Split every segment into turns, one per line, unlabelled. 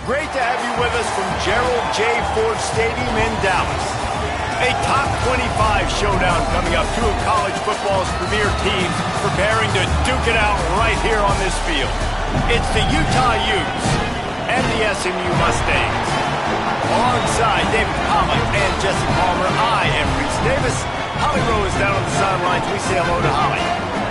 Great to have you with us from Gerald J. Ford Stadium in Dallas. A top 25 showdown coming up. Two of college football's premier teams preparing to duke it out right here on this field. It's the Utah Utes and the SMU Mustangs. Alongside David Pollock and Jesse Palmer, I am Reese Davis. Holly Rowe is down on the sidelines. We say hello to Holly.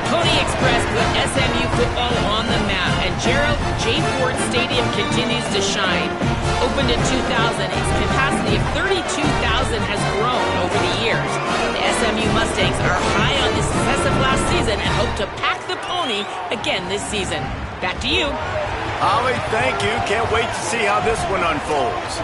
Pony Express put SMU football on the map, and Gerald J. Ford Stadium continues to shine. Opened in 2000, its capacity of 32,000 has grown over the years. The SMU Mustangs are high on the success of last season and hope to pack the pony again this season. Back to you.
Holly, thank you. Can't wait to see how this one unfolds.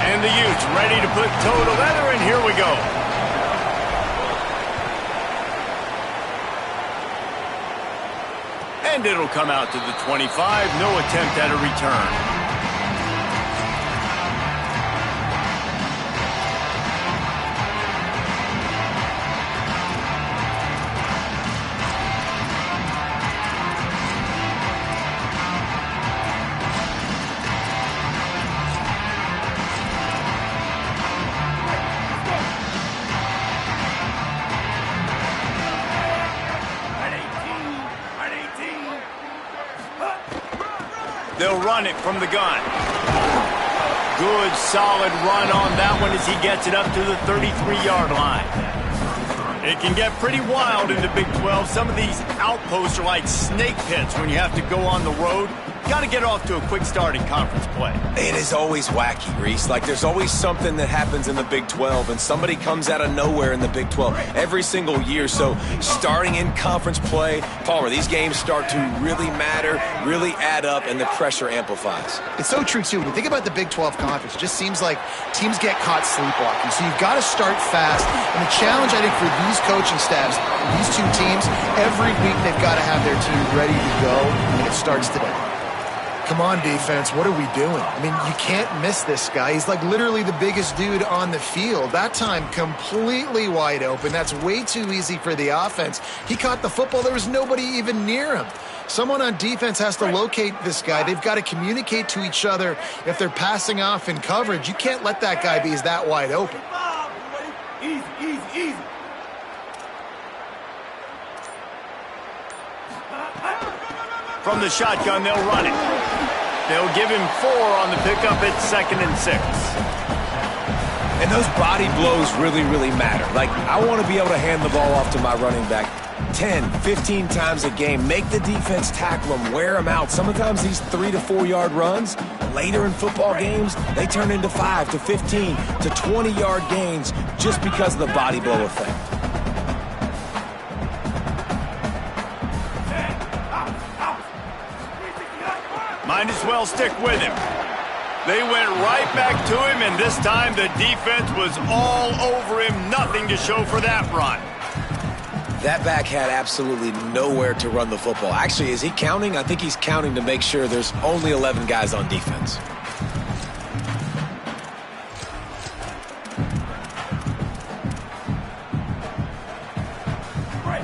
And the Utes ready to put toe to leather, and here we go. And it'll come out to the 25. No attempt at a return. They'll run it from the gun. Good, solid run on that one as he gets it up to the 33-yard line. It can get pretty wild in the Big 12. Some of these outposts are like snake pits when you have to go on the road. Got to get off to a quick start in conference play.
It is always wacky, Reese. Like, there's always something that happens in the Big 12, and somebody comes out of nowhere in the Big 12 every single year. So, starting in conference play, Palmer, these games start to really matter, really add up, and the pressure amplifies.
It's so true, too. When you think about the Big 12 conference, it just seems like teams get caught sleepwalking. So, you've got to start fast. And the challenge, I think, for these coaching staffs, these two teams, every week they've got to have their team ready to go, and it starts today. Come on, defense, what are we doing? I mean, you can't miss this guy. He's like literally the biggest dude on the field. That time, completely wide open. That's way too easy for the offense. He caught the football. There was nobody even near him. Someone on defense has to locate this guy. They've got to communicate to each other if they're passing off in coverage. You can't let that guy be that wide open.
Easy. From the shotgun, they'll run it. They'll give him 4 on the pickup at 2nd and 6.
And those body blows really, really matter. Like, I want to be able to hand the ball off to my running back 10, 15 times a game. Make the defense tackle them, wear them out. Sometimes these 3 to 4 yard runs, later in football games, they turn into 5 to 15 to 20 yard gains just because of the body blow effect.
Might as well stick with him. They went right back to him, and this time the defense was all over him. Nothing to show for that run.
That back had absolutely nowhere to run the football. Actually, is he counting? I think he's counting to make sure there's only 11 guys on defense.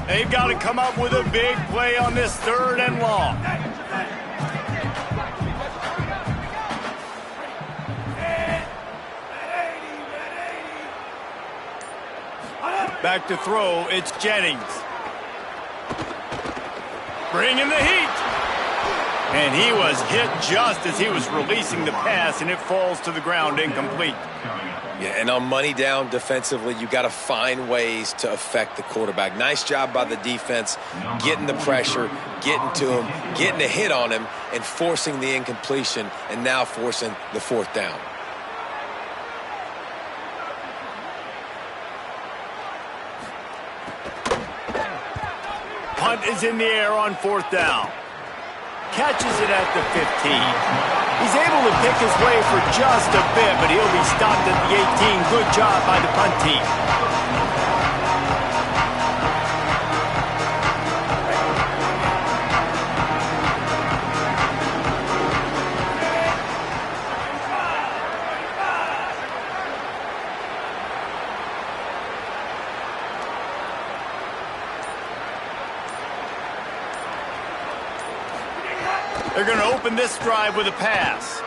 They've got to come up with a big play on this 3rd and long. Back to throw, it's Jennings. Bringing the heat. And he was hit just as he was releasing the pass, and it falls to the ground incomplete.
Yeah, and on money down defensively, you got to find ways to affect the quarterback. Nice job by the defense, getting the pressure, getting to him, getting a hit on him, and forcing the incompletion, and now forcing the 4th down.
Punt is in the air on 4th down. Catches it at the 15. He's able to pick his way for just a bit, but he'll be stopped at the 18. Good job by the punt team. They're going to open this drive with a pass.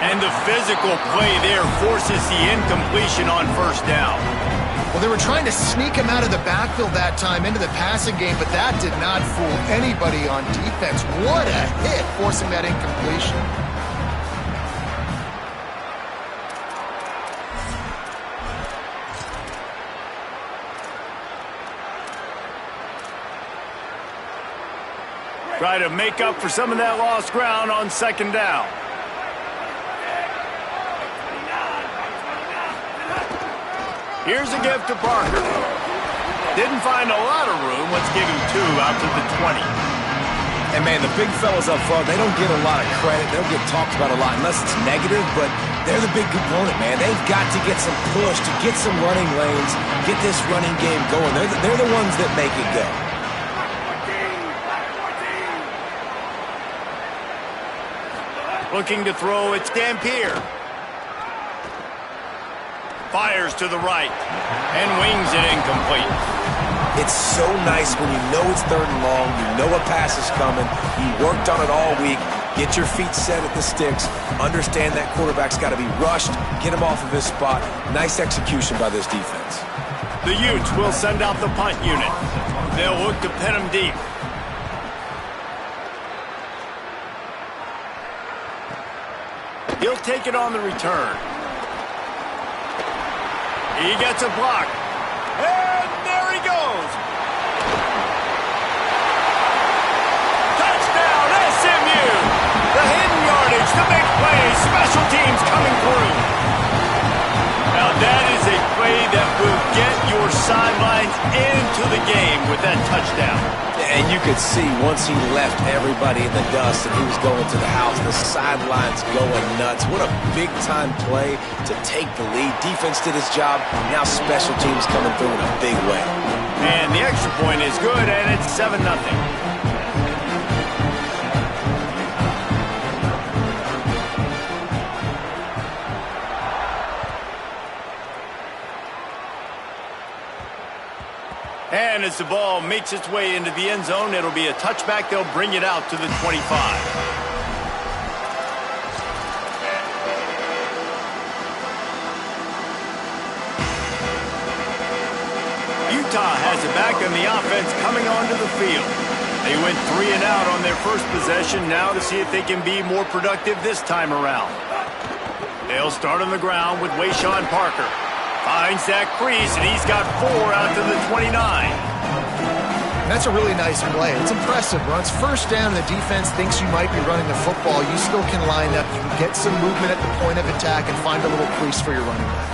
And the physical play there forces the incompletion on first down.
Well, they were trying to sneak him out of the backfield that time into the passing game, but that did not fool anybody on defense. What a hit, forcing that incompletion.
Try to make up for some of that lost ground on second down. Here's a gift to Parker. Didn't find a lot of room. Let's give him 2 out to the 20.
And, man, the big fellas up front, they don't get a lot of credit. They don't get talked about a lot unless it's negative, but they're the big component, man. They've got to get some push, to get some running lanes, get this running game going. They're the ones that make it go.
Looking to throw, it's Dampier. Fires to the right and wings it incomplete.
It's so nice when you know it's 3rd and long, you know a pass is coming, you worked on it all week, get your feet set at the sticks, understand that quarterback's got to be rushed, get him off of his spot. Nice execution by this defense.
The Utes will send out the punt unit. They'll look to pin him deep. He'll take it on the return. He gets a block. And there he goes. Touchdown, SMU. The hidden yardage, the big play, special teams coming through. Now that is a play that will get your sidelines into the game with that touchdown.
And you could see once he left everybody in the dust and he was going to the house, the sidelines going nuts. What a big-time play to take the lead. Defense did his job. Now special teams coming through in a big way.
And the extra point is good, and it's 7-0. And as the ball makes its way into the end zone, it'll be a touchback. They'll bring it out to the 25. Utah has it back, and the offense coming onto the field. They went 3 and out on their first possession. Now to see if they can be more productive this time around. They'll start on the ground with Wayshawn Parker. Finds that crease, and he's got 4 out to the 29.
That's a really nice play. It's impressive. When it's first down and the defense thinks you might be running the football, you still can line up. You can get some movement at the point of attack and find a little crease for your running back.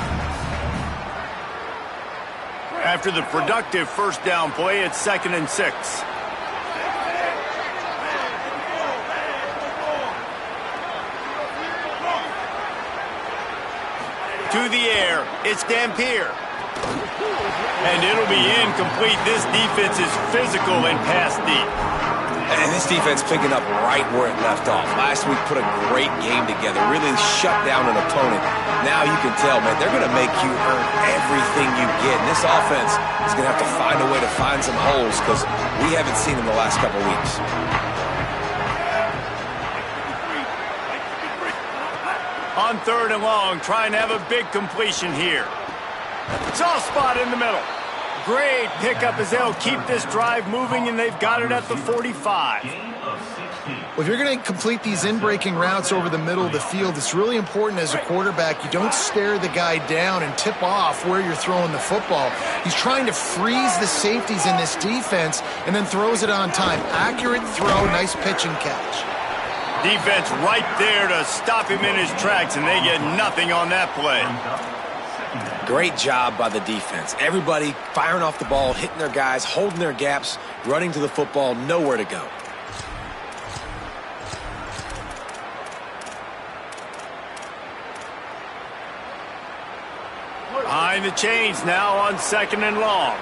After the productive first down play, it's 2nd and 6. To the air, it's Dampier. And it'll be incomplete. This defense is physical and pass deep.
And this defense picking up right where it left off. Last week put a great game together, really shut down an opponent. Now you can tell, man, they're going to make you earn everything you get. And this offense is going to have to find a way to find some holes because we haven't seen them the last couple weeks.
On 3rd and long, trying to have a big completion here. Soft spot in the middle. Great pickup as they'll keep this drive moving, and they've got it at the 45.
Well, if you're going to complete these in-breaking routes over the middle of the field, it's really important as a quarterback you don't stare the guy down and tip off where you're throwing the football. He's trying to freeze the safeties in this defense and then throws it on time. Accurate throw, nice pitch and catch.
Defense right there to stop him in his tracks, and they get nothing on that play.
Great job by the defense. Everybody firing off the ball, hitting their guys, holding their gaps, running to the football, nowhere to go.
Behind the chains now on 2nd and long.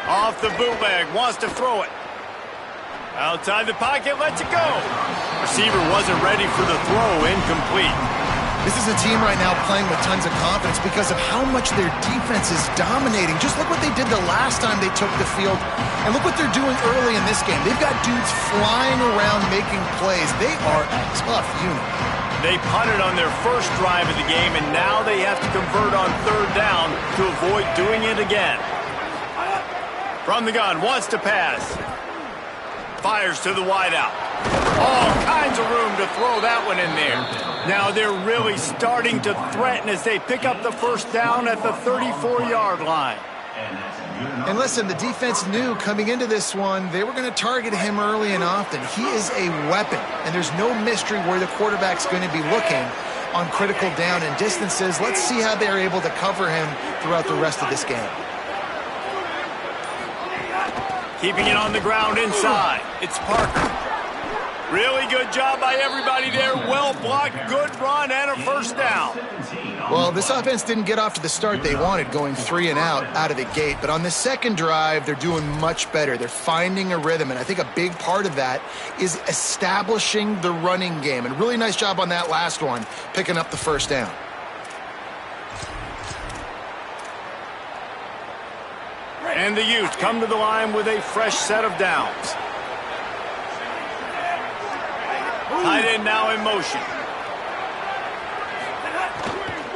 Off the bootleg, wants to throw it. Outside the pocket, lets it go. Receiver wasn't ready for the throw, incomplete.
This is a team right now playing with tons of confidence because of how much their defense is dominating. Just look what they did the last time they took the field, and look what they're doing early in this game. They've got dudes flying around making plays. They are a tough unit.
They punted on their first drive of the game, and now they have to convert on third down to avoid doing it again. From the gun, wants to pass. Fires to the wideout. All kinds of room to throw that one in there. Now they're really starting to threaten as they pick up the first down at the 34-yard line.
And listen, the defense knew coming into this one, they were going to target him early and often. He is a weapon, and there's no mystery where the quarterback's going to be looking on critical down and distances. Let's see how they're able to cover him throughout the rest of this game.
Keeping it on the ground inside. It's Parker. Really good job by everybody there. Well blocked, good run, and a first down.
Well, this offense didn't get off to the start they wanted, going 3 and out of the gate. But on the second drive, they're doing much better. They're finding a rhythm, and I think a big part of that is establishing the running game. And really nice job on that last one, picking up the first down.
And the Utes come to the line with a fresh set of downs. Tight end now in motion.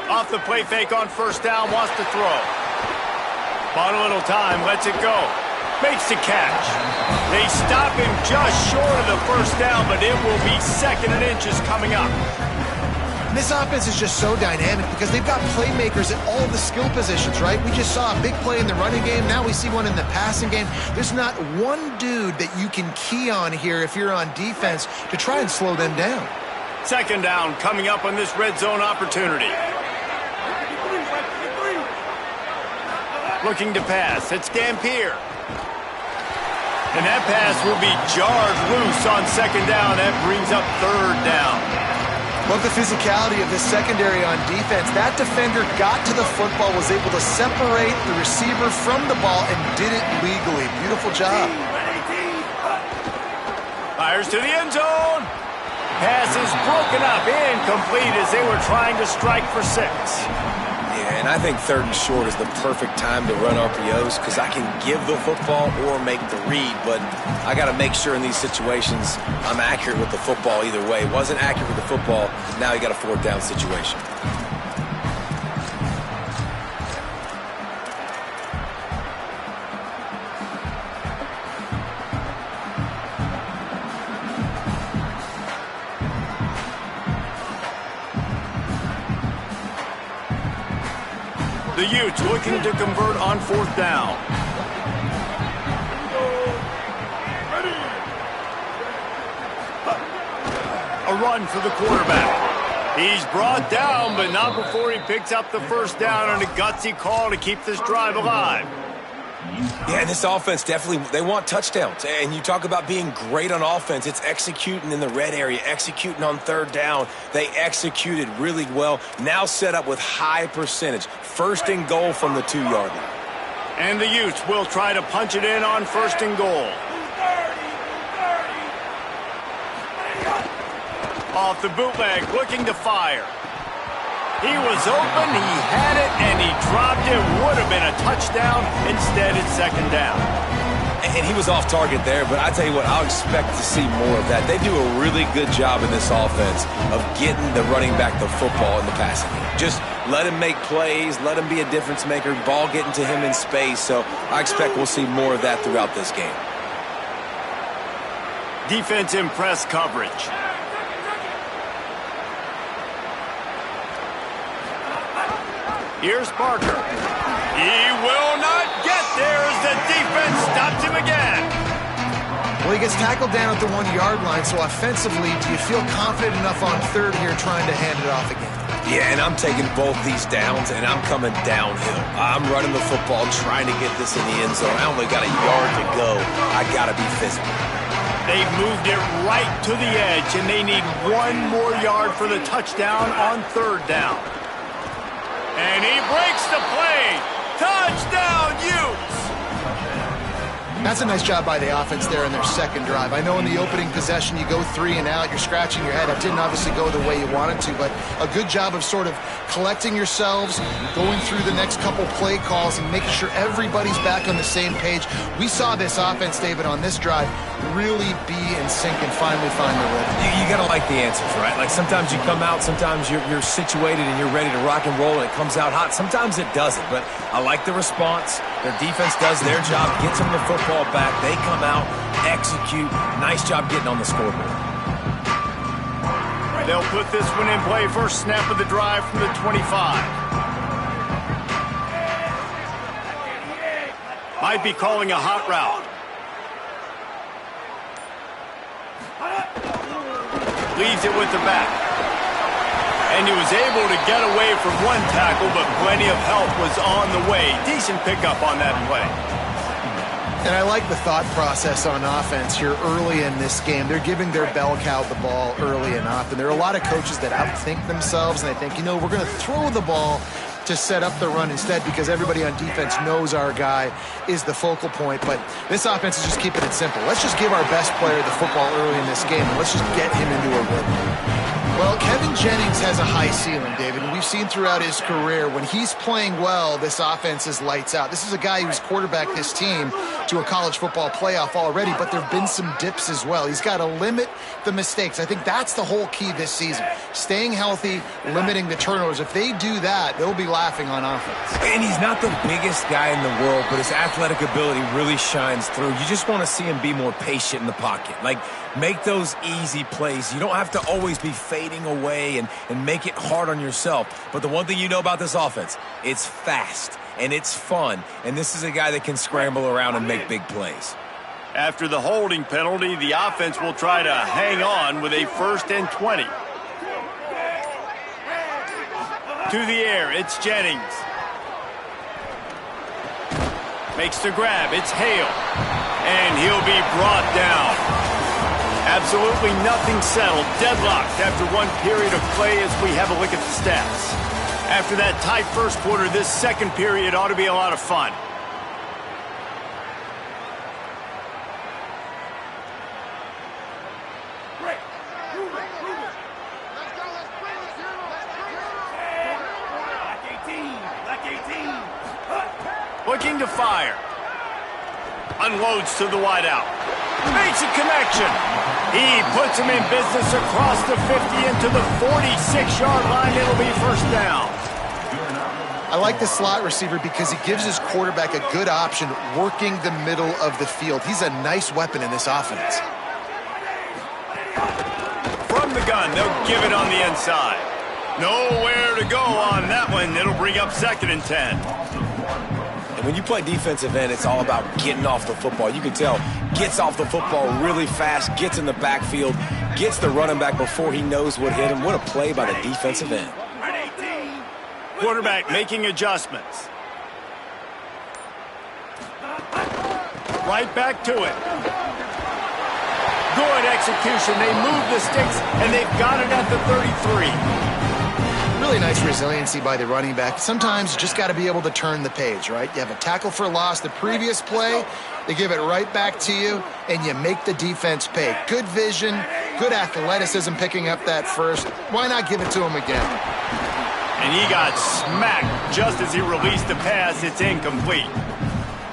Off the play fake on first down, wants to throw. Bought a little time, lets it go. Makes the catch. They stop him just short of the first down, but it will be second and inches coming up.
And this offense is just so dynamic because they've got playmakers at all the skill positions, right? We just saw a big play in the running game. Now we see one in the passing game. There's not one dude that you can key on here if you're on defense to try and slow them down.
Second down coming up on this red zone opportunity. Looking to pass. It's Dampier. And that pass will be jarred loose on second down. That brings up third down.
Love the physicality of this secondary on defense. That defender got to the football, was able to separate the receiver from the ball, and did it legally. Beautiful job.
Fires to the end zone. Pass is broken up, incomplete as they were trying to strike for 6.
Yeah, and I think third and short is the perfect time to run RPOs because I can give the football or make the read, but I got to make sure in these situations I'm accurate with the football either way. Wasn't accurate with the football, now you got a fourth down situation.
The Utes looking to convert on fourth down. A run for the quarterback. He's brought down, but not before he picks up the first down on a gutsy call to keep this drive alive.
Yeah, this offense definitely, they want touchdowns. And you talk about being great on offense. It's executing in the red area, executing on third down. They executed really well. Now set up with high percentage. First and goal from the 2-yard line.
And the Utes will try to punch it in on first and goal. Off the bootleg, looking to fire. He was open, he had it, and he dropped it. Would have been a touchdown. Instead, it's second down.
And he was off target there, but I tell you what, I'll expect to see more of that. They do a really good job in this offense of getting the running back the football in the passing game. Just let him make plays, let him be a difference maker, ball getting to him in space. So I expect we'll see more of that throughout this game.
Defense in press coverage. Here's Parker. He will not get there as the defense stops him again.
Well, he gets tackled down at the 1-yard line, so offensively, do you feel confident enough on third here trying to hand it off again?
Yeah, and I'm taking both these downs, and I'm coming downhill. I'm running the football, trying to get this in the end zone. I only got a yard to go. I got to be physical.
They've moved it right to the edge, and they need 1 more yard for the touchdown on third down. And he breaks the play. Touchdown, Utes!
That's a nice job by the offense there in their second drive. I know in the opening possession you go 3 and out, you're scratching your head. It didn't obviously go the way you wanted to, but a good job of sort of collecting yourselves, going through the next couple play calls and making sure everybody's back on the same page. We saw this offense, David, on this drive really be in sync and finally find the rhythm.
You got to like the answers, right? Like sometimes you come out, sometimes you're situated and you're ready to rock and roll and it comes out hot. Sometimes it doesn't, but I like the response. Their defense does their job, gets them the football back. They come out, execute. Nice job getting on the scoreboard.
They'll put this one in play. First snap of the drive from the 25. Might be calling a hot route. Leaves it with the back. And he was able to get away from one tackle, but plenty of help was on the way. Decent pickup on that play.
And I like the thought process on offense here early in this game. They're giving their bell cow the ball early and often. There are a lot of coaches that outthink themselves, and they think, you know, we're going to throw the ball to set up the run instead because everybody on defense knows our guy is the focal point. But this offense is just keeping it simple. Let's just give our best player the football early in this game, and let's just get him into a rhythm. Well, Kevin Jennings has a high ceiling, David, and we've seen throughout his career when he's playing well, this offense is lights out. This is a guy who's quarterbacked this team to a college football playoff already, but there have been some dips as well. He's got to limit the mistakes. I think that's the whole key this season. Staying healthy, limiting the turnovers. If they do that, they'll be laughing on offense.
And he's not the biggest guy in the world, but his athletic ability really shines through. You just want to see him be more patient in the pocket. Like, make those easy plays. You don't have to always be fading away and make it hard on yourself. But the one thing you know about this offense, it's fast and it's fun. And this is a guy that can scramble around and make big plays.
After the holding penalty, the offense will try to hang on with a 1st and 20. To the air, it's Jennings. Makes the grab, it's Hale. And he'll be brought down. Absolutely nothing settled. Deadlocked after one period of play as we have a look at the stats. After that tight first quarter, this second period ought to be a lot of fun. Looking to fire. Unloads to the wideout. Makes a connection. He puts him in business across the 50 into the 46-yard line. It'll be first down.
I like the slot receiver because he gives his quarterback a good option working the middle of the field. He's a nice weapon in this offense.
From the gun, they'll give it on the inside. Nowhere to go on that one. It'll bring up 2nd and 10.
And when you play defensive end, it's all about getting off the football. You can tell, gets off the football really fast, gets in the backfield, gets the running back before he knows what hit him. What a play by the defensive end.
Quarterback making adjustments. Right back to it. Good execution. They move the sticks, and they've got it at the 33.
Really nice resiliency by the running back. Sometimes you just got to be able to turn the page, right? You have a tackle for loss the previous play, they give it right back to you, and you make the defense pay. Good vision, good athleticism picking up that first. Why not give it to him again?
And he got smacked just as he released the pass. It's incomplete.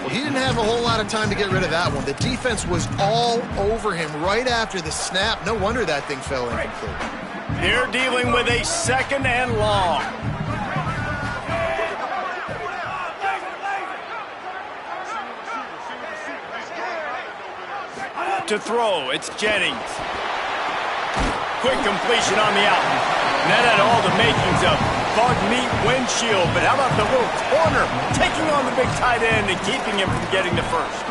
Well, he didn't have a whole lot of time to get rid of that one. The defense was all over him right after the snap. No wonder that thing fell incomplete.
They're dealing with a 2nd and long. To throw, it's Jennings. Quick completion on the out. And that had all the makings of bug meat windshield. But how about the little corner taking on the big tight end and keeping him from getting the first?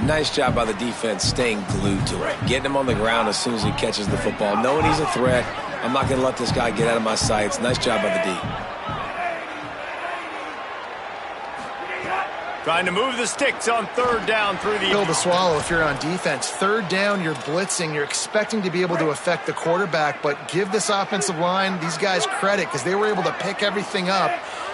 Nice job by the defense staying glued to it. Getting him on the ground as soon as he catches the football. Knowing he's a threat, I'm not going to let this guy get out of my sights. Nice job by the D.
Trying to move the sticks on third down through the...
Pill to swallow if you're on defense. Third down, you're blitzing. You're expecting to be able to affect the quarterback, but give this offensive line, these guys, credit because they were able to pick everything up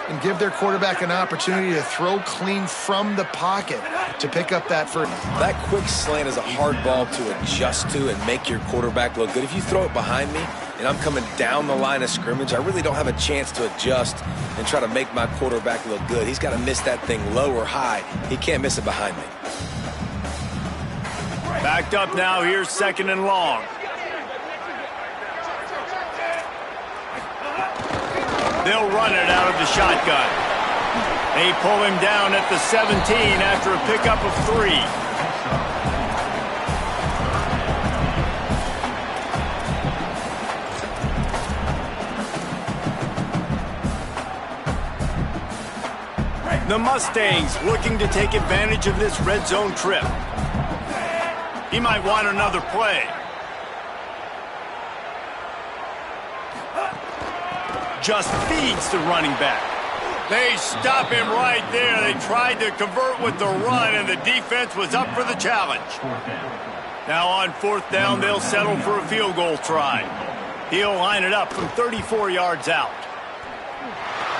and give their quarterback an opportunity to throw clean from the pocket to pick up that first.
That quick slant is a hard ball to adjust to and make your quarterback look good. If you throw it behind me and I'm coming down the line of scrimmage, I really don't have a chance to adjust and try to make my quarterback look good. He's got to miss that thing low or high. He can't miss it behind me.
Backed up now, here's 2nd and long. They'll run it out of the shotgun. They pull him down at the 17 after a pickup of 3. The Mustangs looking to take advantage of this red zone trip. He might want another play. Just feeds the running back. They stop him right there. They tried to convert with the run, and the defense was up for the challenge. Now on 4th down, they'll settle for a field goal try. He'll line it up from 34 yards out.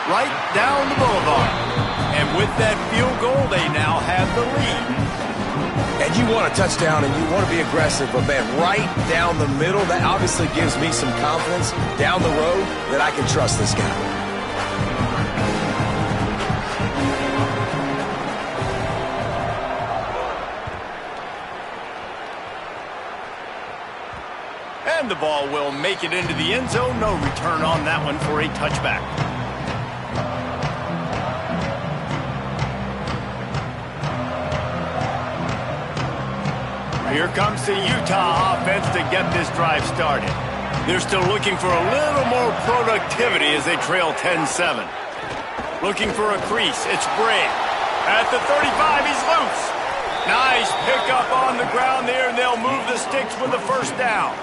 Right down the boulevard. And with that field goal, they now have the lead.
And you want a touchdown and you want to be aggressive, but man, right down the middle, that obviously gives me some confidence down the road that I can trust this guy.
And the ball will make it into the end zone. No return on that one for a touchback. Here comes the Utah offense to get this drive started. They're still looking for a little more productivity as they trail 10-7. Looking for a crease. It's Bray. At the 35, he's loose. Nice pickup on the ground there, and they'll move the sticks with the 1st down.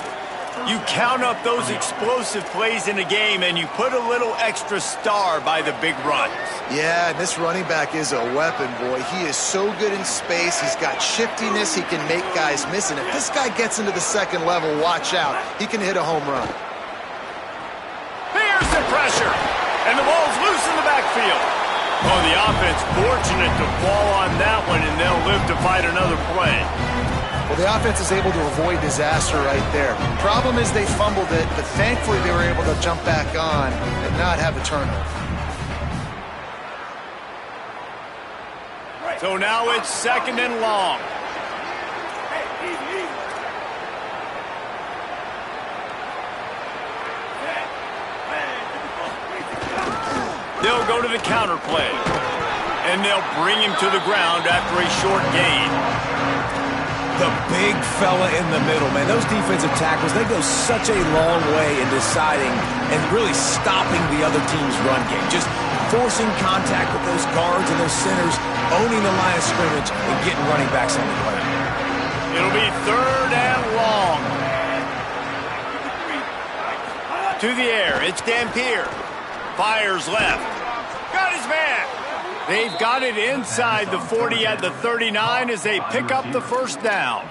You count up those explosive plays in a game, and you put a little extra star by the big runs.
Yeah, and this running back is a weapon, boy. He is so good in space. He's got shiftiness. He can make guys miss. And if this guy gets into the 2nd level, watch out. He can hit a home run.
Here's the pressure. And the ball's loose in the backfield. Oh, the offense fortunate to fall on that one, and they'll live to fight another play.
Well, the offense is able to avoid disaster right there. Problem is they fumbled it, but thankfully they were able to jump back on and not have a turnover.
So now it's 2nd and long. They'll go to the counter play. And they'll bring him to the ground after a short gain.
The big fella in the middle, man. Those defensive tackles, they go such a long way in deciding and really stopping the other team's run game. Just forcing contact with those guards and those centers, owning the line of scrimmage, and getting running backs on the ground.
It'll be 3rd and long. To the air, it's Dampier. Fires left. Got his man. They've got it inside the 40 at the 39 as they pick up the 1st down.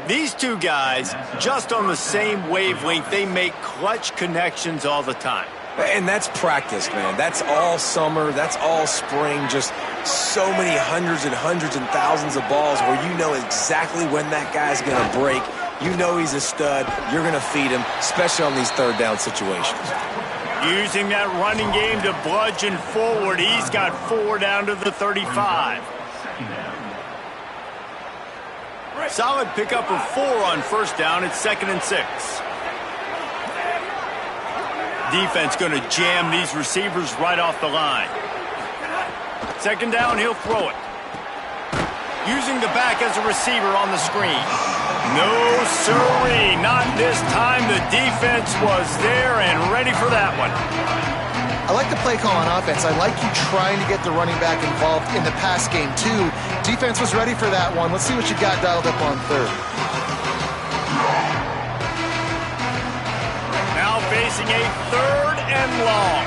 These two guys, just on the same wavelength, they make clutch connections all the time.
And that's practice, man. That's all summer. That's all spring. Just so many hundreds and thousands of balls where you know exactly when that guy's going to break. You know he's a stud. You're going to feed him, especially on these 3rd down situations.
Using that running game to bludgeon forward. He's got 4 down to the 35. Solid pickup of 4 on 1st down. It's 2nd and 6. Defense going to jam these receivers right off the line. 2nd down, he'll throw it. Using the back as a receiver on the screen. No, sirree, not this time. The defense was there and ready for that one.
I like the play call on offense. I like you trying to get the running back involved in the pass game, too. Defense was ready for that one. Let's see what you got dialed up on 3rd.
Now facing a 3rd and long.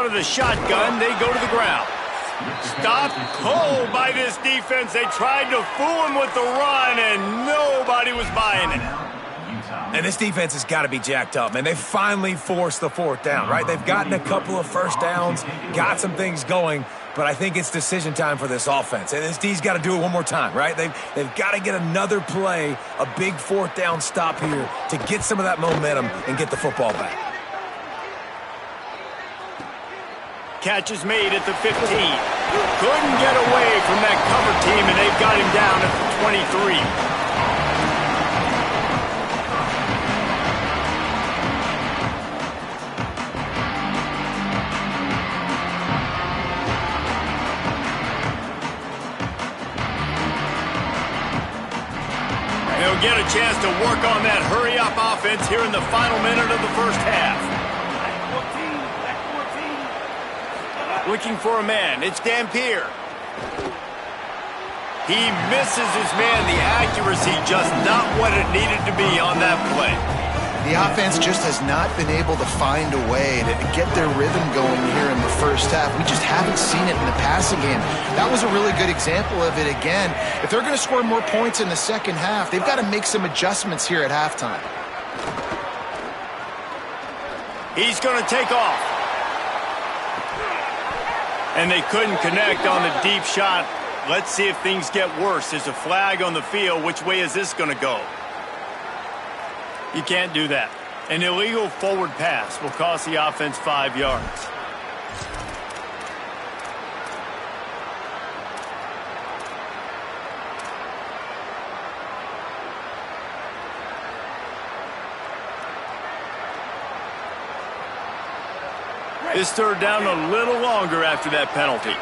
out of the shotgun. They go to the ground. Stopped cold by this defense. They tried to fool him with the run, and nobody was buying it.
And this defense has got to be jacked up, man. They finally forced the fourth down, right? They've gotten a couple of first downs, got some things going, but I think it's decision time for this offense. And this D's got to do it one more time, right? They've got to get another play, a big fourth down stop here to get some of that momentum and get the football back.
Catch is made at the 15. Couldn't get away from that cover team, and they've got him down at the 23. They'll get a chance to work on that hurry-up offense here in the final minute of the first half. Looking for a man. It's Dampier. He misses his man. The accuracy just not what it needed to be on that play.
The offense just has not been able to find a way to get their rhythm going here in the first half. We just haven't seen it in the passing game. That was a really good example of it again. If they're going to score more points in the second half, they've got to make some adjustments here at halftime.
He's going to take off. And they couldn't connect on the deep shot. Let's see if things get worse. There's a flag on the field. Which way is this going to go? You can't do that. An illegal forward pass will cost the offense 5 yards. This third down a little longer after that penalty.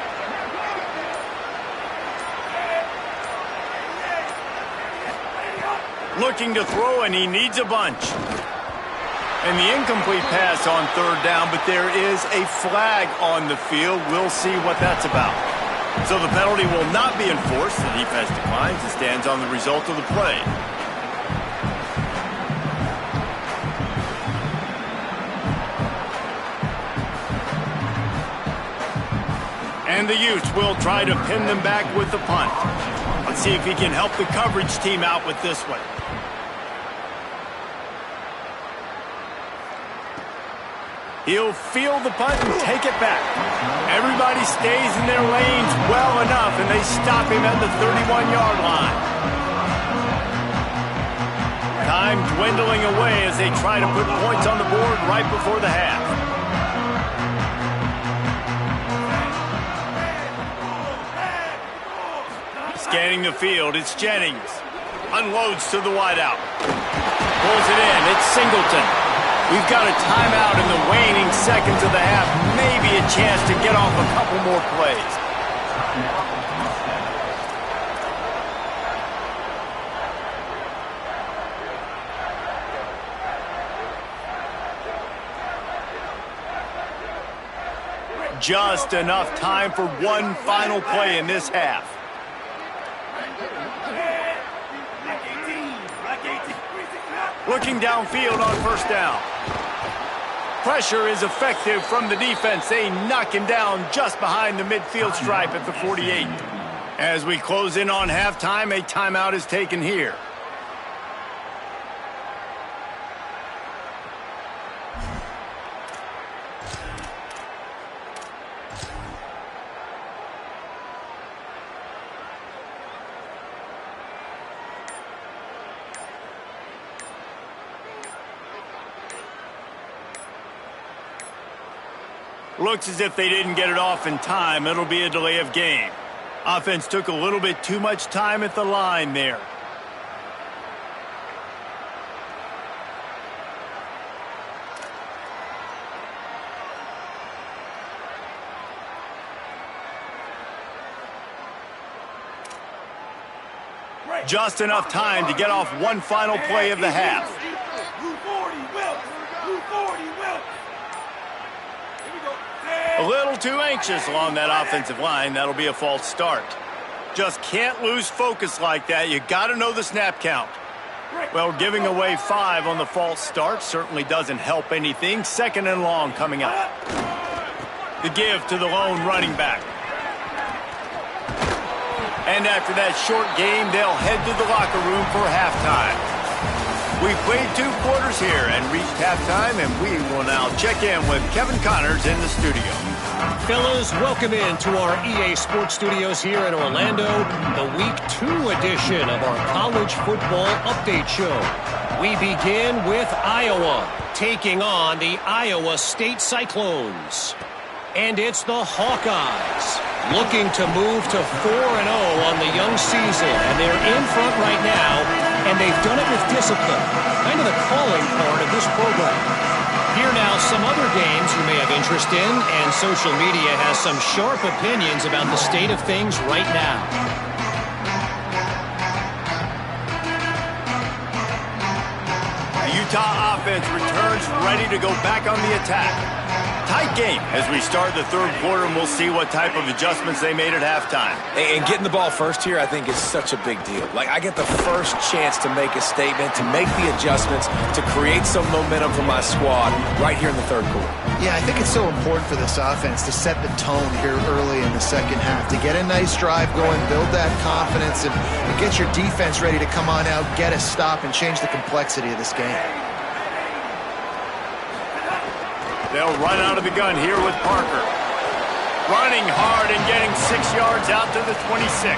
Looking to throw, and he needs a bunch. And the incomplete pass on third down, but there is a flag on the field. We'll see what that's about. So the penalty will not be enforced. The defense declines and stands on the result of the play. And the Utes will try to pin them back with the punt. Let's see if he can help the coverage team out with this one. He'll field the punt and take it back. Everybody stays in their lanes well enough, and they stop him at the 31-yard line. Time dwindling away as they try to put points on the board right before the half. Scanning the field, it's Jennings. Unloads to the wideout. Pulls it in, it's Singleton. We've got a timeout in the waning seconds of the half. Maybe a chance to get off a couple more plays. Just enough time for one final play in this half. Looking downfield on first down. Pressure is effective from the defense. They knock him down just behind the midfield stripe at the 48. As we close in on halftime, a timeout is taken here. Looks as if they didn't get it off in time. It'll be a delay of game. Offense took a little bit too much time at the line there. Just enough time to get off one final play of the half. A little too anxious along that offensive line. That'll be a false start. Just can't lose focus like that. You got to know the snap count. Well, giving away 5 on the false start certainly doesn't help anything. Second and long coming up. The give to the lone running back. And after that short game, they'll head to the locker room for halftime. We've played 2 quarters here and reached halftime, and we will now check in with Kevin Connors in the studio.
Fellas, welcome in to our EA Sports Studios here in Orlando, the Week 2 edition of our College Football Update Show. We begin with Iowa, taking on the Iowa State Cyclones. And it's the Hawkeyes, looking to move to 4-0 on the young season. And they're in front right now, and they've done it with discipline, kind of the calling part of this program. Here now, some other games you may have interest in, and social media has some sharp opinions about the state of things right now.
The Utah offense returns ready to go back on the attack. Tight game as we start the 3rd quarter, and we'll see what type of adjustments they made at halftime.
And getting the ball first here, I think, is such a big deal. Like, I get the first chance to make a statement, to make the adjustments, to create some momentum for my squad right here in the 3rd quarter.
Yeah, I think it's so important for this offense to set the tone here early in the 2nd half, to get a nice drive going, build that confidence, and get your defense ready to come on out, get a stop, and change the complexity of this game.
They'll run out of the gun here with Parker. Running hard and getting 6 yards out to the 26.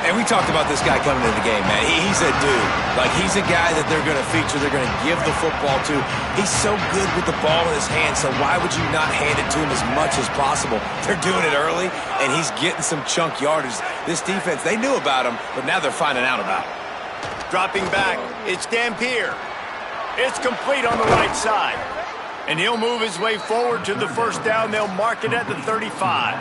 And we talked about this guy coming into the game, man. He's a dude. Like, he's a guy that they're going to feature, they're going to give the football to. He's so good with the ball in his hand, so why would you not hand it to him as much as possible? They're doing it early, and he's getting some chunk yardage. This defense, they knew about him, but now they're finding out about him.
Dropping back, it's Dampier. It's complete on the right side. And he'll move his way forward to the 1st down. They'll mark it at the 35.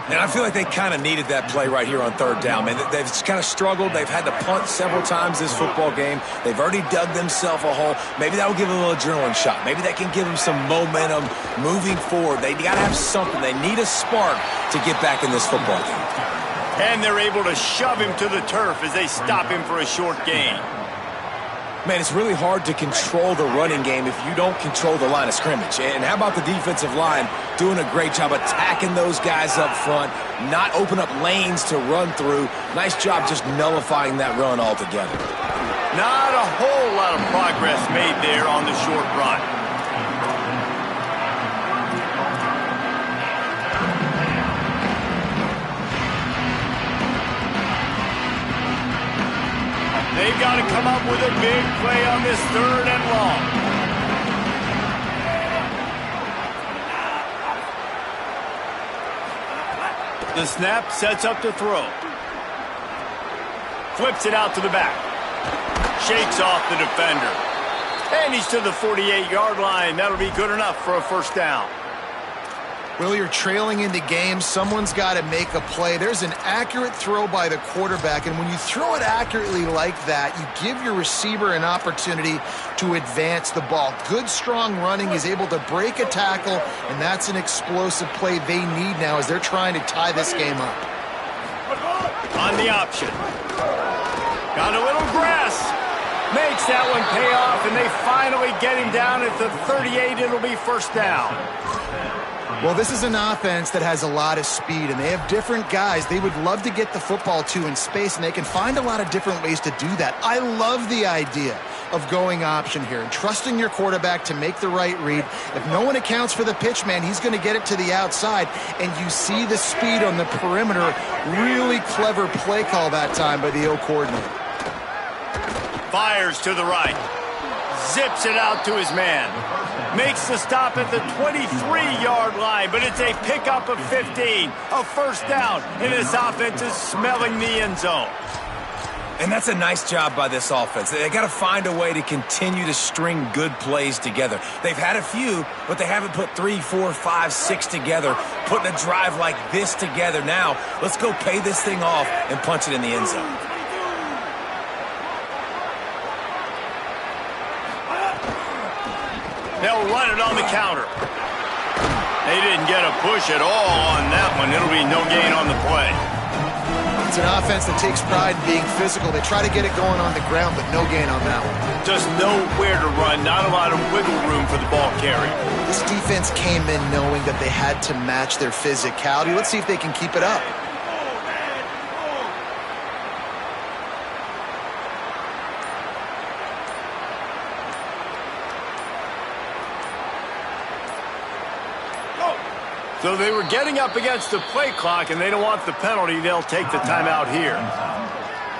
And I feel like they kind of needed that play right here on 3rd down, man. They've kind of struggled. They've had to punt several times this football game. They've already dug themselves a hole. Maybe that will give them a little adrenaline shot. Maybe that can give them some momentum moving forward. They got to have something. They need a spark to get back in this football game.
And they're able to shove him to the turf as they stop him for a short gain.
Man, it's really hard to control the running game if you don't control the line of scrimmage. And how about the defensive line doing a great job attacking those guys up front, not open up lanes to run through. Nice job just nullifying that run altogether.
Not a whole lot of progress made there on the short run. They've got to come up with a big play on this 3rd and long. The snap sets up to throw. Flips it out to the back. Shakes off the defender. And he's to the 48-yard line. That'll be good enough for a 1st down.
Well, you're trailing into games. Someone's got to make a play. There's an accurate throw by the quarterback, and when you throw it accurately like that, you give your receiver an opportunity to advance the ball. Good, strong running. He's able to break a tackle, and that's an explosive play they need now as they're trying to tie this game up.
On the option. Got a little grass. Makes that one pay off, and they finally get him down at the 38. It'll be 1st down.
Well, this is an offense that has a lot of speed, and they have different guys they would love to get the football to in space, and they can find a lot of different ways to do that. I love the idea of going option here and trusting your quarterback to make the right read. If no one accounts for the pitch, man, he's going to get it to the outside, and you see the speed on the perimeter. Really clever play call that time by the O coordinator.
Fires to the right. Zips it out to his man. Makes the stop at the 23-yard line, but it's a pickup of 15. A 1st down, and this offense is smelling the end zone.
And that's a nice job by this offense. They got to find a way to continue to string good plays together. They've had a few, but they haven't put 3, 4, 5, 6 together, putting a drive like this together. Now, let's go pay this thing off and punch it in the end zone.
They'll run it on the counter. They didn't get a push at all on that one. It'll be no gain on the play.
It's an offense that takes pride in being physical. They try to get it going on the ground, but no gain on that one.
Just nowhere to run, not a lot of wiggle room for the ball carrier.
This defense came in knowing that they had to match their physicality. Let's see if they can keep it up.
So they were getting up against the play clock, and they don't want the penalty. They'll take the timeout here.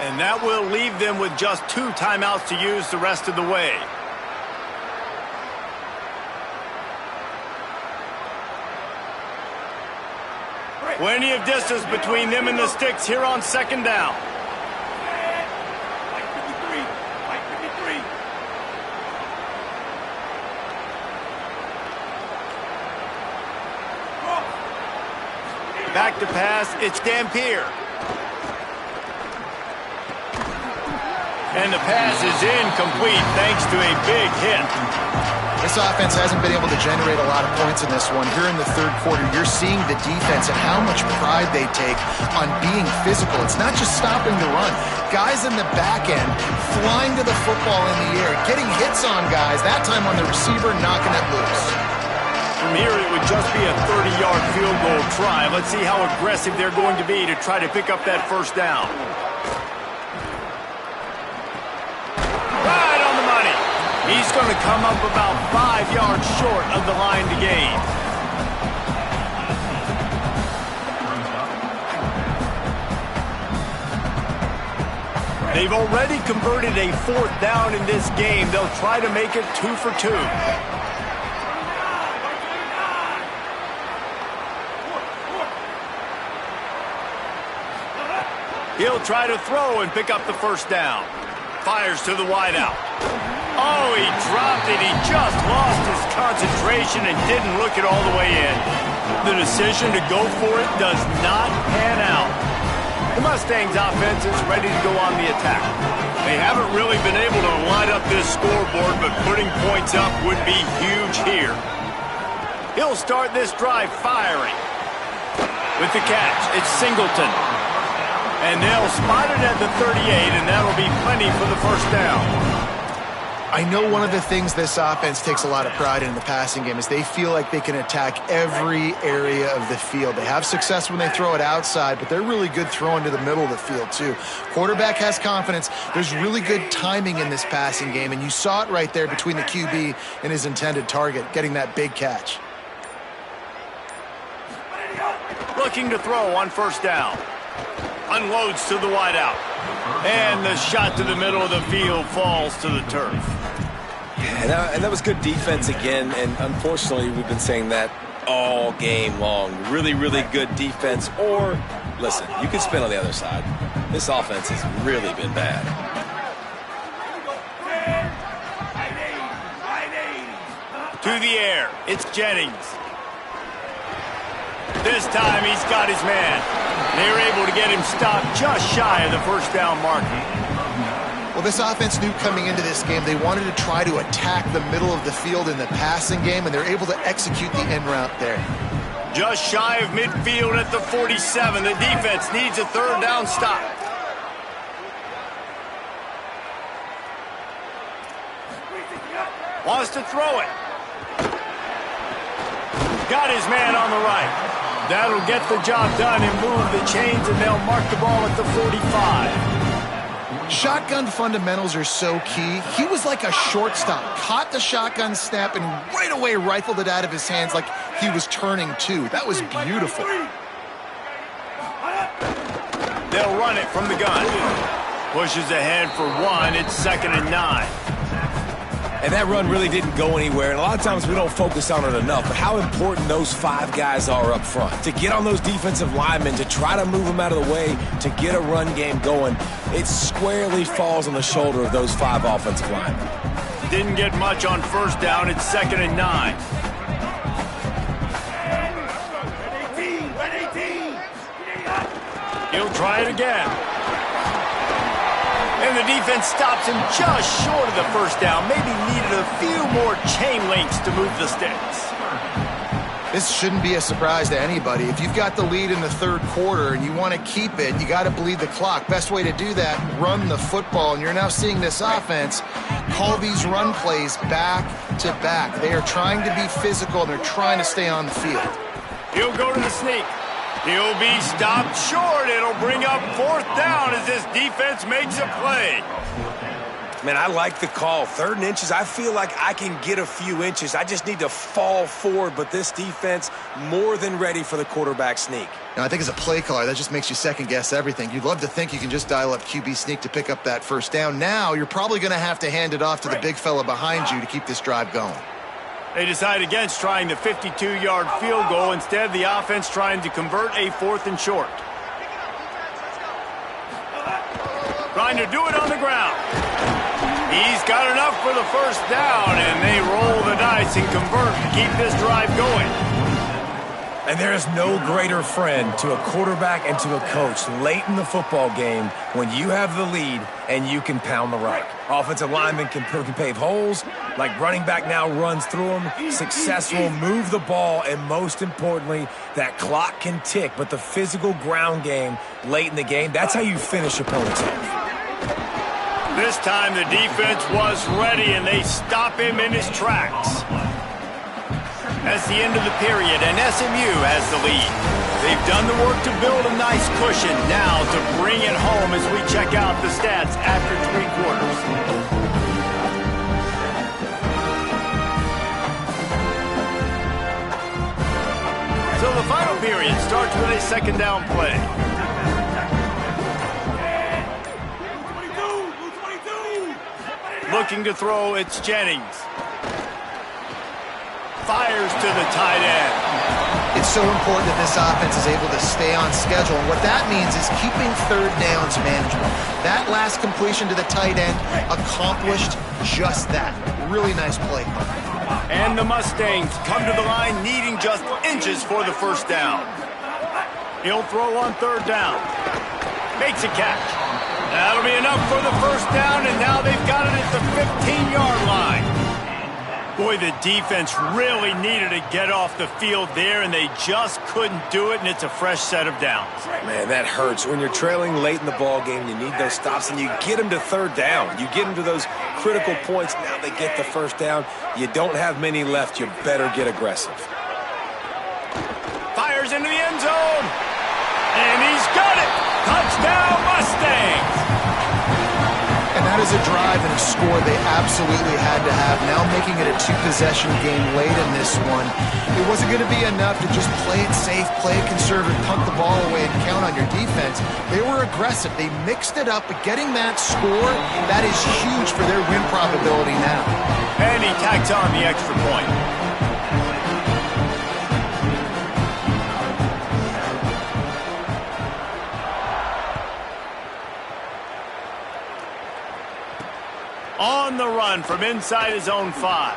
And that will leave them with just 2 timeouts to use the rest of the way. Plenty of distance between them and the sticks here on second down. Back to pass, it's Dampier. And the pass is incomplete thanks to a big hit.
This offense hasn't been able to generate a lot of points in this one. Here in the third quarter, you're seeing the defense and how much pride they take on being physical. It's not just stopping the run. Guys in the back end flying to the football in the air, getting hits on guys, that time on the receiver, knocking it loose.
From here, it would just be a 30-yard field goal try. Let's see how aggressive they're going to be to try to pick up that first down. Right on the money. He's going to come up about 5 yards short of the line to gain. They've already converted a 4th down in this game. They'll try to make it 2 for 2. He'll try to throw and pick up the first down. Fires to the wideout. Oh, he dropped it. He just lost his concentration and didn't look it all the way in. The decision to go for it does not pan out. The Mustangs offense is ready to go on the attack. They haven't really been able to light up this scoreboard, but putting points up would be huge here. He'll start this drive firing. With the catch, it's Singleton. And they'll spot it at the 38, and that'll be plenty for the first down.
I know one of the things this offense takes a lot of pride in the passing game is they feel like they can attack every area of the field. They have success when they throw it outside, but they're really good throwing to the middle of the field, too. Quarterback has confidence. There's really good timing in this passing game, and you saw it right there between the QB and his intended target, getting that big catch.
Looking to throw on first down. Unloads to the wideout. And the shot to the middle of the field falls to the turf.
Yeah, and that was good defense again, and unfortunately we've been saying that all game long. Really, really good defense, or, listen, you can spin on the other side. This offense has really been bad.
To the air, it's Jennings. This time he's got his man. They're able to get him stopped just shy of the first down marker.
Well, this offense knew coming into this game they wanted to try to attack the middle of the field in the passing game, and they're able to execute the end route there.
Just shy of midfield at the 47. The defense needs a third down stop. Wants to throw it. Got his man on the right. That'll get the job done and move the chains, and they'll mark the ball at the 45.
Shotgun fundamentals are so key. He was like a shortstop, caught the shotgun snap, and right away rifled it out of his hands like he was turning two. That was beautiful.
They'll run it from the gun. Pushes ahead for 1. It's 2nd and 9.
And that run really didn't go anywhere, and a lot of times we don't focus on it enough, but how important those 5 guys are up front. To get on those defensive linemen, to try to move them out of the way, to get a run game going, it squarely falls on the shoulder of those 5 offensive linemen.
Didn't get much on first down. It's 2nd and 9. He'll try it again. And the defense stops him just short of the first down. Maybe needed a few more chain links to move the sticks.
This shouldn't be a surprise to anybody. If you've got the lead in the third quarter and you want to keep it, you got to bleed the clock. Best way to do that, run the football. And you're now seeing this offense call these run plays back to back. They are trying to be physical, and they're trying to stay on the field.
He'll go to the sneak. He'll be stopped short. It'll bring up 4th down as this defense makes a play.
Man, I like the call. 3rd and inches, I feel like I can get a few inches. I just need to fall forward, but this defense more than ready for the quarterback sneak.
Now, I think as a play caller, that just makes you second-guess everything. You'd love to think you can just dial up QB sneak to pick up that 1st down. Now, you're probably going to have to hand it off to the big fella behind you to keep this drive going.
They decide against trying the 52-yard field goal. Instead, the offense trying to convert a 4th and short. Trying to do it on the ground. He's got enough for the 1st down, and they roll the dice and convert to keep this drive going.
And there is no greater friend to a quarterback and to a coach late in the football game when you have the lead and you can pound the rock. Offensive linemen can pave holes, like running back now runs through them, successful, move the ball, and most importantly, that clock can tick. But the physical ground game late in the game, that's how you finish opponents off.
This time the defense was ready, and they stop him in his tracks. That's the end of the period, and SMU has the lead. They've done the work to build a nice cushion. Now to bring it home as we check out the stats after 3 quarters. So the final period starts with a 2nd down play. Looking to throw, it's Jennings. Fires to the tight end.
It's so important that this offense is able to stay on schedule. And what that means is keeping 3rd downs manageable. That last completion to the tight end accomplished just that. Really nice play.
And the Mustangs come to the line needing just inches for the 1st down. He'll throw on 3rd down. Makes a catch. That'll be enough for the 1st down, and now they've got it at the 15-yard line. Boy, the defense really needed to get off the field there, and they just couldn't do it, and it's a fresh set of downs.
Man, that hurts. When you're trailing late in the ball game, you need those stops, and you get them to 3rd down. You get them to those critical points. Now they get the 1st down. You don't have many left. You better get aggressive.
Fires into the end zone, and he's got it. Touchdown, Mustangs.
And that is a drive and a score they absolutely had to have. Now making it a 2-possession game late in this one. It wasn't going to be enough to just play it safe, play it conservative, punt the ball away, and count on your defense. They were aggressive. They mixed it up, but getting that score, that is huge for their win probability now.
And he tacks on the extra point. On the run from inside his own 5.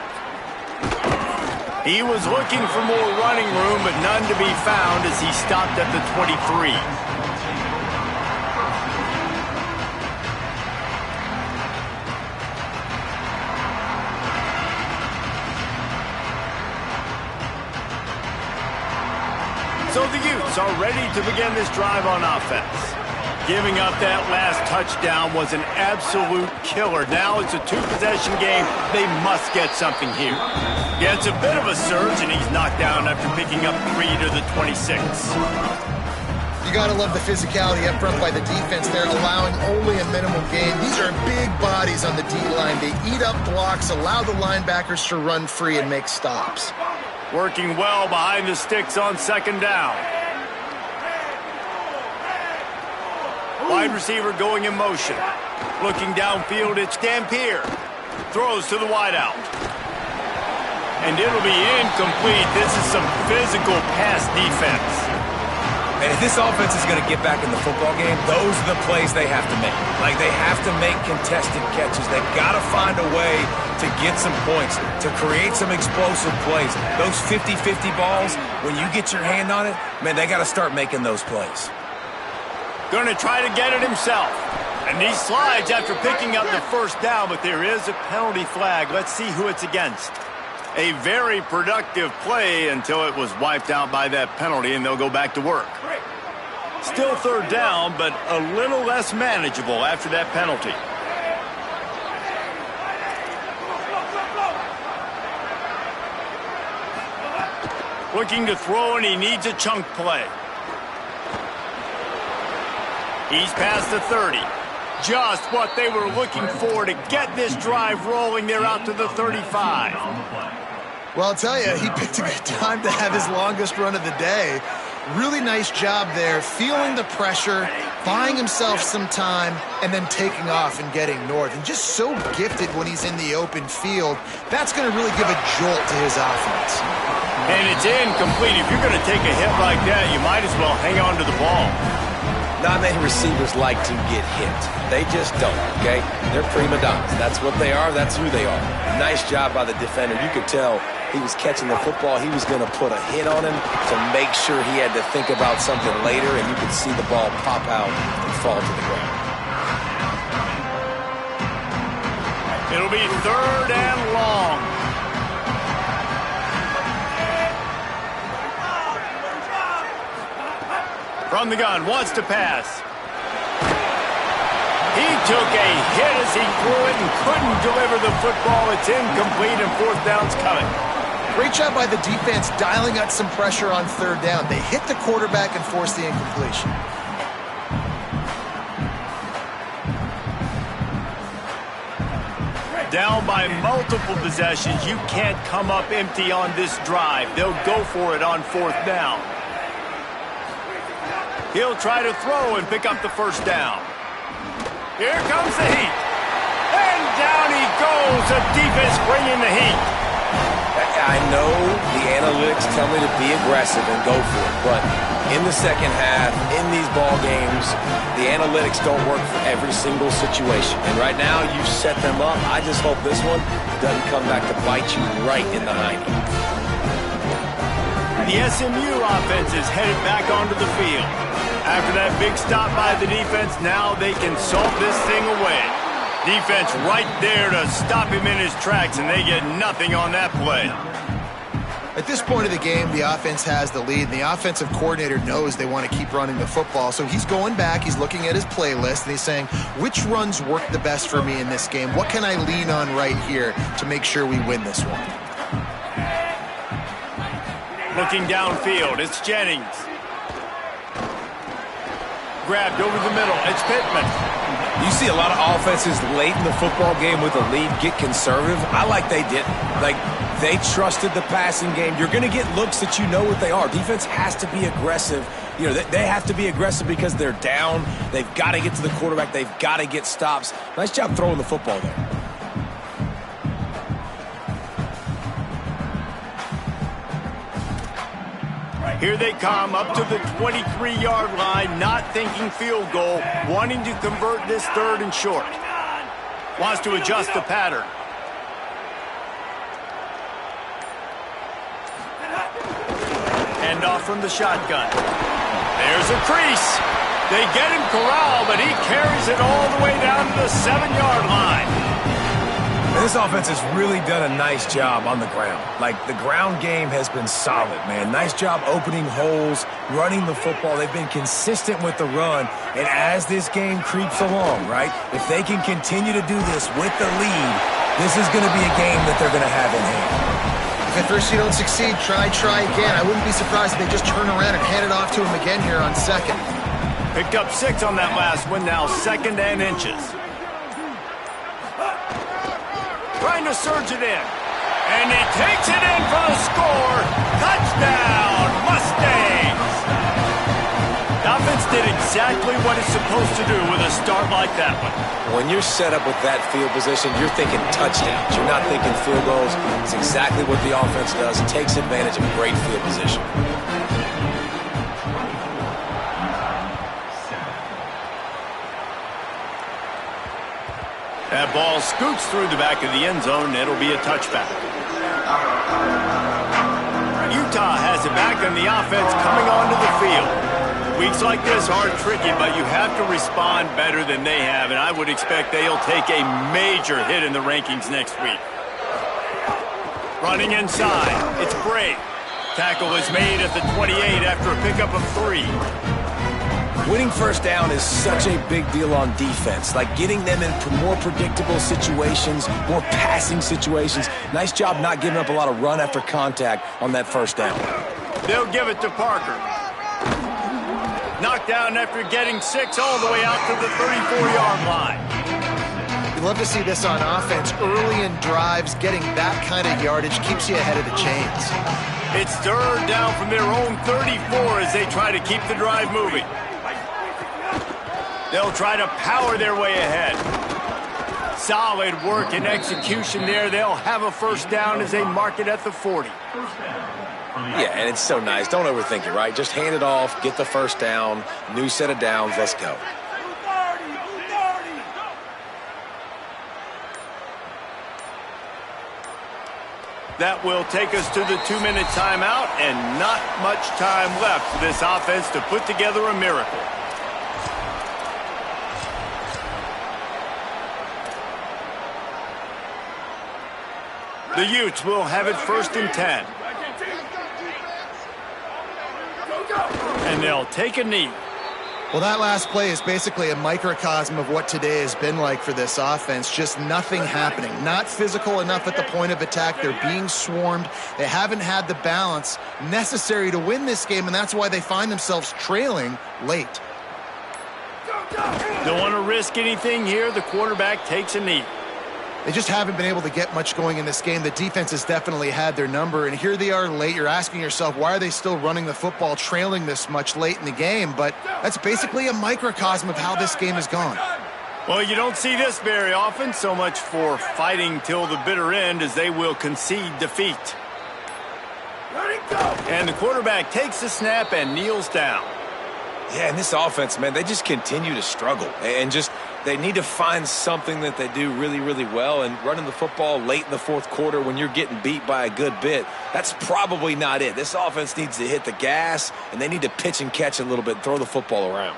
He was looking for more running room, but none to be found as he stopped at the 23. So the Utes are ready to begin this drive on offense. Giving up that last touchdown was an absolute killer. Now it's a 2-possession game. They must get something here. Yeah, it's a bit of a surge, and he's knocked down after picking up 3 to the 26.
You got to love the physicality up front by the defense. They're allowing only a minimal gain. These are big bodies on the D-line. They eat up blocks, allow the linebackers to run free and make stops.
Working well behind the sticks on 2nd down. Wide receiver going in motion. Looking downfield, it's Dampier. Throws to the wideout. And it'll be incomplete. This is some physical pass defense.
And if this offense is going to get back in the football game, those are the plays they have to make. Like, they have to make contested catches. They've got to find a way to get some points, to create some explosive plays. Those 50-50 balls, when you get your hand on it, man, they got to start making those plays.
Going to try to get it himself. And he slides after picking up the 1st down, but there is a penalty flag. Let's see who it's against. A very productive play until it was wiped out by that penalty, and they'll go back to work. Still third down, but a little less manageable after that penalty. Looking to throw, and he needs a chunk play. He's past the 30. Just what they were looking for to get this drive rolling. They're out to the 35.
Well, I'll tell you, he picked a good time to have his longest run of the day. Really nice job there, feeling the pressure, buying himself some time, and then taking off and getting north. And just so gifted when he's in the open field. That's going to really give a jolt to his offense.
And it's incomplete. If you're going to take a hit like that, you might as well hang on to the ball.
Not many receivers like to get hit. They just don't, okay? They're prima donnas. That's what they are. That's who they are. Nice job by the defender. You could tell he was catching the football. He was going to put a hit on him to make sure he had to think about something later, and you could see the ball pop out and fall to the ground.
It'll be third and long. From the gun, wants to pass. He took a hit as he threw it and couldn't deliver the football. It's incomplete, and fourth down's coming.
Great job by the defense dialing out some pressure on third down. They hit the quarterback and forced the incompletion.
Down by multiple possessions. You can't come up empty on this drive. They'll go for it on fourth down. He'll try to throw and pick up the first down. Here comes the heat. And down he goes. The defense bringing the heat.
I know the analytics tell me to be aggressive and go for it, but in the second half, in these ball games, the analytics don't work for every single situation. And right now, you've set them up. I just hope this one doesn't come back to bite you right in the hiney.
The SMU offense is headed back onto the field. After that big stop by the defense, now they can salt this thing away. Defense right there to stop him in his tracks, and they get nothing on that play.
At this point of the game, the offense has the lead, and the offensive coordinator knows they want to keep running the football. So he's going back, he's looking at his playlist, and he's saying, which runs work the best for me in this game? What can I lean on right here to make sure we win this one?
Looking downfield, it's Jennings. Grabbed over the middle, it's Pittman.
You see a lot of offenses late in the football game with a lead get conservative. I like they didn't. Like, they trusted the passing game. You're going to get looks that you know what they are. Defense has to be aggressive. You know, they have to be aggressive because they're down. They've got to get to the quarterback. They've got to get stops. Nice job throwing the football there.
Here they come up to the 23-yard line, not thinking field goal, wanting to convert this third and short. Wants to adjust the pattern. Hand off from the shotgun. There's a crease. They get him corralled, but he carries it all the way down to the 7-yard line.
And this offense has really done a nice job on the ground. Like, the ground game has been solid, man. Nice job opening holes, running the football. They've been consistent with the run. And as this game creeps along, right, if they can continue to do this with the lead, this is going to be a game that they're going to have in hand.
If at first you don't succeed, try again. I wouldn't be surprised if they just turn around and hand it off to him again here on second.
Picked up 6 on that last one, now second and inches. Trying to surge it in. And he takes it in for the score. Touchdown, Mustangs! The offense did exactly what it's supposed to do with a start like that one.
When you're set up with that field position, you're thinking touchdowns. You're not thinking field goals. It's exactly what the offense does. It takes advantage of a great field position.
That ball scoots through the back of the end zone. It'll be a touchback. Utah has it back on the offense coming onto the field. Weeks like this are tricky, but you have to respond better than they have, and I would expect they'll take a major hit in the rankings next week. Running inside. It's Bray. Tackle is made at the 28 after a pickup of 3.
Winning first down is such a big deal on defense, like getting them in more predictable situations, more passing situations. Nice job not giving up a lot of run after contact on that first down.
They'll give it to Parker. Knocked down after getting 6 all the way out to the 34-yard line.
You love to see this on offense. Early in drives, getting that kind of yardage keeps you ahead of the chains.
It's third down from their own 34 as they try to keep the drive moving. They'll try to power their way ahead. Solid work and execution there. They'll have a first down as they mark it at the 40.
Yeah, and it's so nice. Don't overthink it, right? Just hand it off, get the first down, new set of downs, let's go.
That will take us to the 2-minute timeout, and not much time left for this offense to put together a miracle. The Utes will have it 1st and 10. And they'll take a knee.
Well, that last play is basically a microcosm of what today has been like for this offense. Just nothing happening. Not physical enough at the point of attack. They're being swarmed. They haven't had the balance necessary to win this game, and that's why they find themselves trailing late.
Don't want to risk anything here. The quarterback takes a knee.
They just haven't been able to get much going in this game. The defense has definitely had their number, and here they are late. You're asking yourself, why are they still running the football, trailing this much late in the game? But that's basically a microcosm of how this game has gone.
Well, you don't see this very often. So much for fighting till the bitter end as they will concede defeat. And the quarterback takes the snap and kneels down.
Yeah, and this offense, man, they just continue to struggle. And just, they need to find something that they do really, really well. And running the football late in the fourth quarter when you're getting beat by a good bit, that's probably not it. This offense needs to hit the gas, and they need to pitch and catch a little bit and throw the football around.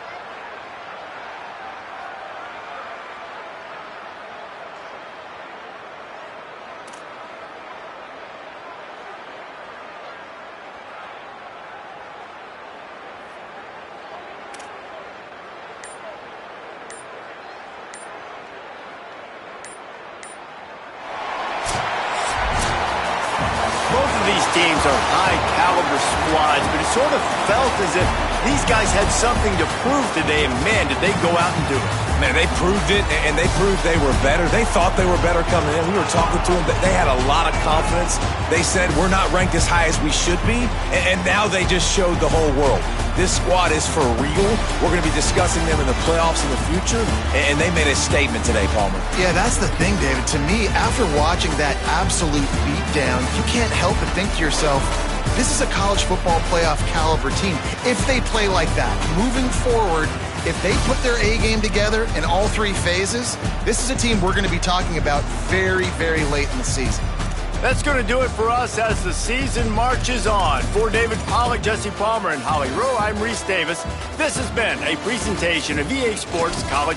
Teams are high-caliber squads, but it sort of felt as if these guys had something to prove today, and man, did they go out and do it.
Man, they proved it, and they proved they were better. They thought they were better coming in. We were talking to them. They had a lot of confidence. They said, we're not ranked as high as we should be, and now they just showed the whole world. This squad is for real. We're going to be discussing them in the playoffs in the future, and they made a statement today, Palmer.
Yeah, that's the thing, David. To me, after watching that absolute beatdown, you can't help but think to yourself, this is a college football playoff caliber team. If they play like that, moving forward, if they put their A game together in all 3 phases, this is a team we're going to be talking about very, very late in the season.
That's going to do it for us as the season marches on. For David Pollack, Jesse Palmer, and Holly Rowe, I'm Reese Davis. This has been a presentation of EA Sports College